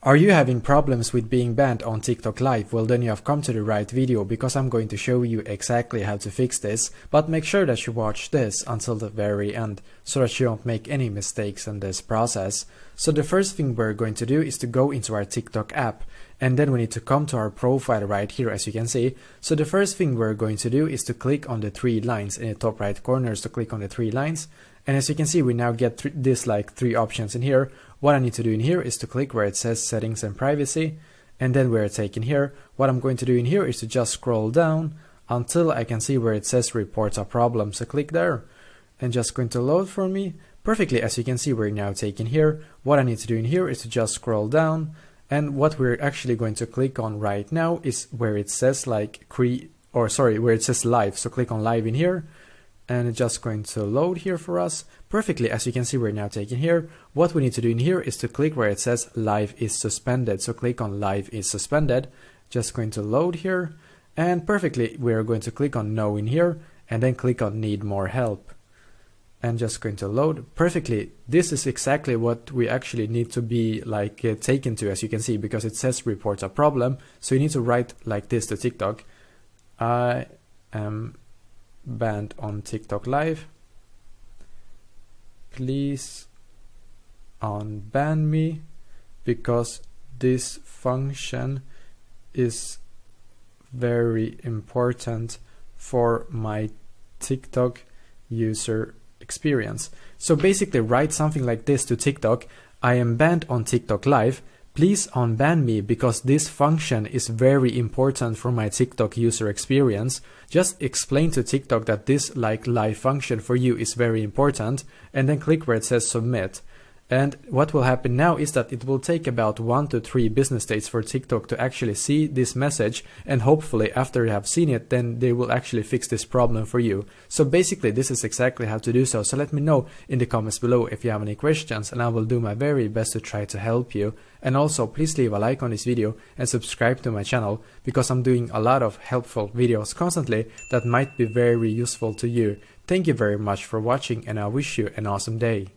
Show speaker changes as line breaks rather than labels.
Are you having problems with being banned on TikTok Live? Well, then you have come to the right video, because I'm going to show you exactly how to fix this, but make sure that you watch this until the very end so that you don't make any mistakes in this process. So the first thing we're going to do is to go into our TikTok app, and then we need to come to our profile right here, as you can see. So the first thing we're going to do is to click on the three lines in the top right corner, so click on the three lines. And as you can see, we now get this three options in here. What I need to do in here is to click where it says settings and privacy, and then we're taken here. What I'm going to do in here is to just scroll down until I can see where it says report a problem. So click there, and just going to load for me. Perfectly, as you can see, we're now taken here. What I need to do in here is to just scroll down, and what we're actually going to click on right now is where it says where it says live. So click on live in here, and it's just going to load here for us. Perfectly, as you can see, we're now taken here. What we need to do in here is to click where it says live is suspended. So click on live is suspended. Just going to load here, and perfectly, we're going to click on no in here, and then click on need more help, and just going to load. Perfectly, this is exactly what we actually need to be taken to, as you can see, because it says report a problem. So you need to write like this to TikTok: I am banned on TikTok Live, please unban me because this function is very important for my TikTok user experience. So basically write something like this to TikTok: I am banned on TikTok Live, please unban me because this function is very important for my TikTok user experience. Just explain to TikTok that this live function for you is very important, and then click where it says submit. And what will happen now is that it will take about 1 to 3 business days for TikTok to actually see this message, and hopefully after you have seen it, then they will actually fix this problem for you. So basically this is exactly how to do so. So let me know in the comments below if you have any questions, and I will do my very best to try to help you. And also please leave a like on this video and subscribe to my channel, because I'm doing a lot of helpful videos constantly that might be very useful to you. Thank you very much for watching, and I wish you an awesome day.